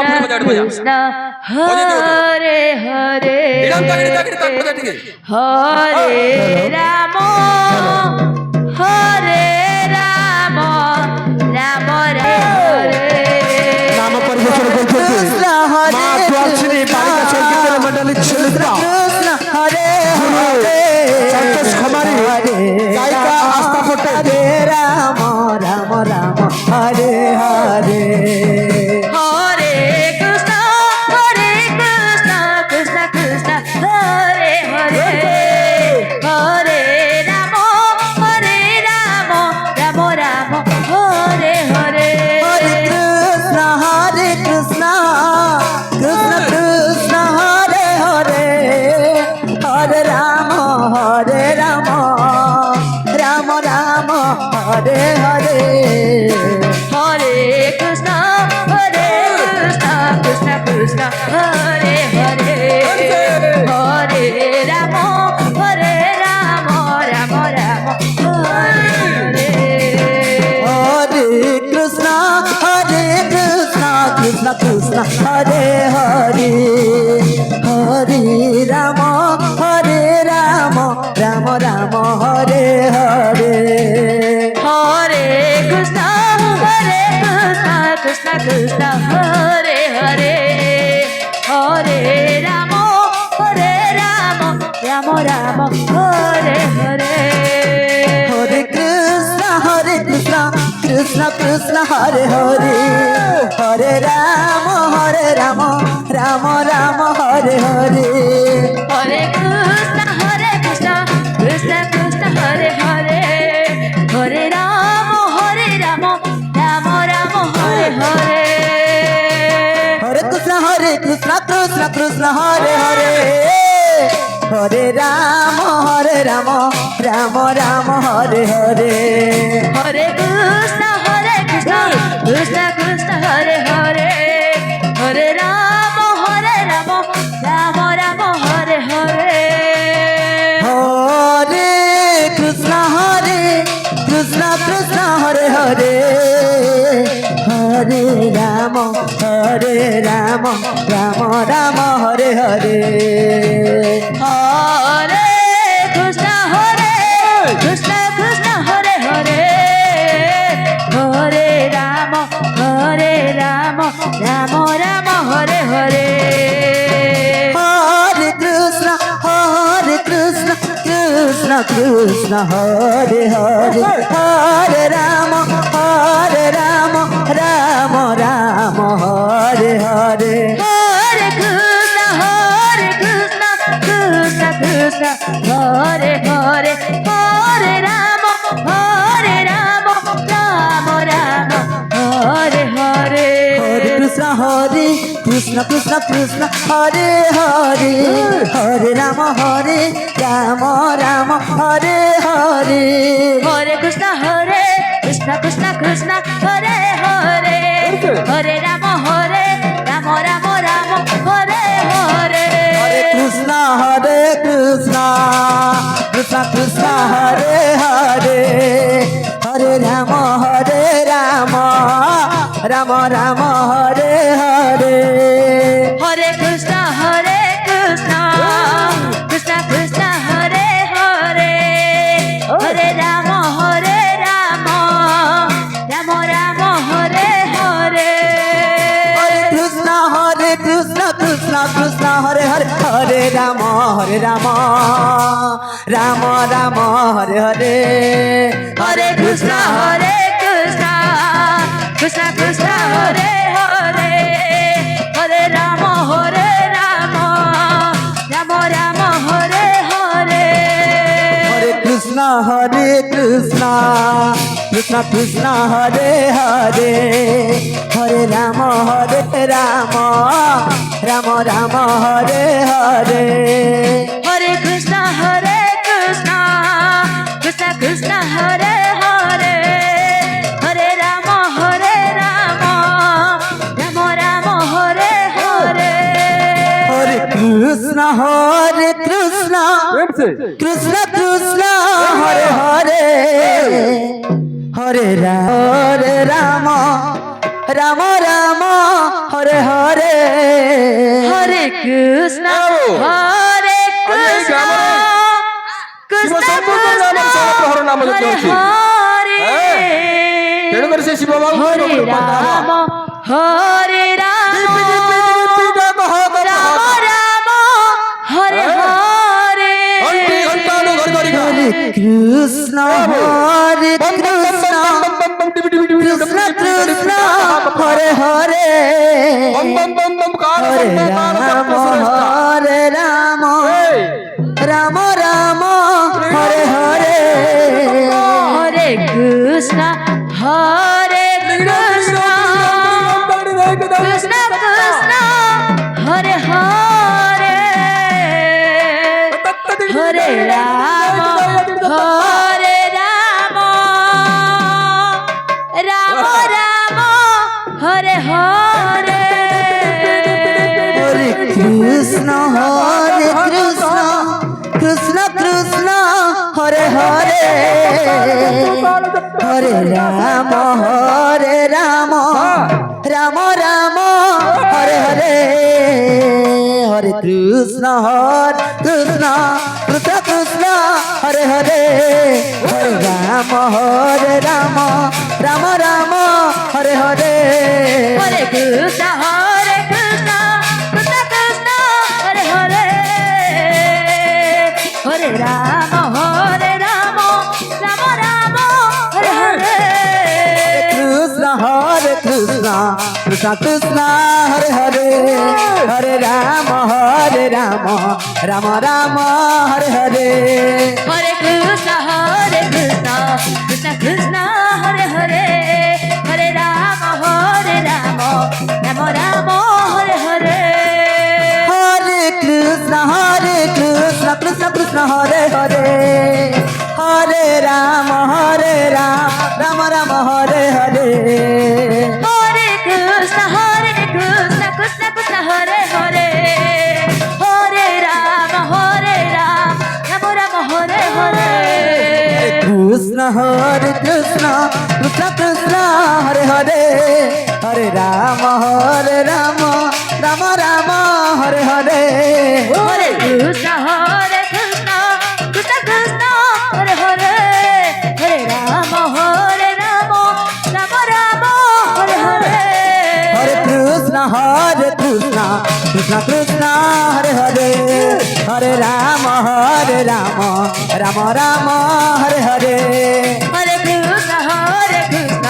কৃষ্ণ হরে হরে হরে রাম হরে রাম রাম হরে নাম পরিবেশন করছেন মা তুলসী বালিকা সংকীর্তন মণ্ডলী ছেলেরা হরে হরে সন্তোষ কুমারী গায়িকা আস্থা পটেল রাম রাম রাম হরে হরে হরে কৃষ্ণ কৃষ্ণ কৃষ্ণ হরে হরে হরে রাম রাম রাম হরে হরে হরে কৃষ্ণ কৃষ্ণ কৃষ্ণ হরে হরে হরে রাম রাম রাম হরে হরে হরে কৃষ্ণ কৃষ্ণ কৃষ্ণ হরে হরে হরে রাম রাম রাম হরে হরে হরে কৃষ্ণ কৃষ্ণ কৃষ্ণ হরে হরে হরে রাম রাম রাম হরে হরে হরে কৃষ্ণ কৃষ্ণ কৃষ্ণ হরে হরে হরে রাম রাম রাম হরে হরে হরে কৃষ্ণ কৃষ্ণ কৃষ্ণ হরে হরে হরে রাম রাম রাম হরে হরে হরে কৃষ্ণ কৃষ্ণ কৃষ্ণ হরে হরে হরে রাম রাম রাম হরে হরে হরে কৃষ্ণ কৃষ্ণ কৃষ্ণ হরে হরে হরে রাম রাম রাম হরে হরে হরে কৃষ্ণ কৃষ্ণ কৃষ্ণ হরে হরে হরে রাম রাম রাম হরে হরে হরে কৃষ্ণ কৃষ্ণ হরে হরে হরে রাম রাম রাম হরে হরে হরে কৃষ্ণ কৃষ্ণ হরে হরে হরে রাম রাম রাম হরে হরে হরে কৃষ্ণ কৃষ্ণ কৃষ্ণ হরে হরে হরে রাম রাম রাম হরে হরে হরে কৃষ্ণ কৃষ্ণ কৃষ্ণ হরে হরে হরে রাম রাম রাম হরে হরে হরে কৃষ্ণ কৃষ্ণ কৃষ্ণ হরে হরে হরে রাম রাম হরে হরে হরে কৃষ্ণ কৃষ্ণ কৃষ্ণ হরে হরে হরে রাম রাম হরে হরে হরে কৃষ্ণ কৃষ্ণ কৃষ্ণ হরে হরে হরে রাম রাম হরে হরে হরে কৃষ্ণ কৃষ্ণ কৃষ্ণ হরে হরে হরে রাম রাম রাম হরে হরে হরে কৃষ্ণ কৃষ্ণ কৃষ্ণ হরে হরে হরে রাম রাম হরে হরে হরে কৃষ্ণ কৃষ্ণ কৃষ্ণ হরে হরে হরে রাম রাম রাম হরে হরে হরে কৃষ্ণ কৃষ্ণ কৃষ্ণ হরে হরে হরে রাম রাম হরে হরে হরে কৃষ্ণ কৃষ্ণ কৃষ্ণ হরে হরে হরে রাম রাম হরে হরে হরে কৃষ্ণ কৃষ্ণ কৃষ্ণ হরে হরে হরে রাম রাম রাম হরে হরে ଯଜ୍ଞ ଅଛି ହରେ ତେଣୁକରି ସେ ଶିବ ବାବୁ ହରେ ରାମ ହରେ ରାମ ରାମ ରାମ ହରେ ହରେ হরে কৃষ্ণ হরে কৃষ্ণ কৃষ্ণ কৃষ্ণ হরে হরে হরে রাম হরে রাম রাম রাম হরে হরে হরে কৃষ্ণ হরে কৃষ্ণ কৃষ্ণ কৃষ্ণ হরে হরে হরে রাম হরে রাম রাম রাম হরে হরে হরে কৃষ্ণ কৃষ্ণ কৃষ্ণ হরে হরে হরে রাম রাম রাম হরে হরে হরে কৃষ্ণ কৃষ্ণ কৃষ্ণ হরে হরে হরে রাম রাম রাম হরে হরে হরে কৃষ্ণ হরে কৃষ্ণ কৃষ্ণ কৃষ্ণ হরে হরে হরে রাম রাম রাম হরে হরে কৃষ্ণ কৃষ্ণ কৃষ্ণ হরে হরে হরে রাম রাম রাম হরে হরে হরে কৃষ্ণ কৃষ্ণ কৃষ্ণ হরে হরে হরে রাম রাম রাম হরে হরে হরে কৃষ্ণ কৃষ্ণ কৃষ্ণ হরে হরে হরে রাম রাম রাম হরে হরে হরে কৃষ্ণ কৃষ্ণ কৃষ্ণ হরে হরে হরে রাম রাম রাম হরে হরে কৃষ্ণ কৃষ্ণ কৃষ্ণ হরে হরে হরে রাম রাম রাম হরে হরে হরে কৃষ্ণ কৃষ্ণ কৃষ্ণ কৃষ্ণ হরে হরে হরে রাম রাম রাম হরে হরে হরে কৃষ্ণ কৃষ্ণ কৃষ্ণ হরে হরে হরে রাম রাম রাম হরে হরে হরে কৃষ্ণ কৃষ্ণ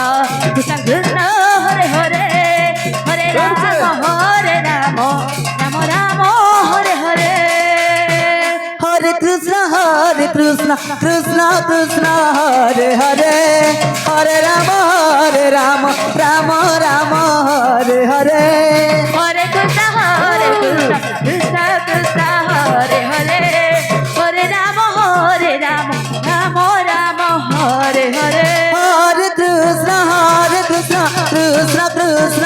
কৃষ্ণ কৃষ্ণ হরে হরে হরে রাম রাম রাম হরে হরে হরে কৃষ্ণ কৃষ্ণ কৃষ্ণ হরে হরে হরে রাম রাম রাম হরে হরে হরে কৃষ্ণ কৃষ্ণ কৃষ্ণ হরে হরে হরে রাম রাম রাম হরে হরে হরে কৃষ্ণ কৃষ্ণ কৃষ্ণ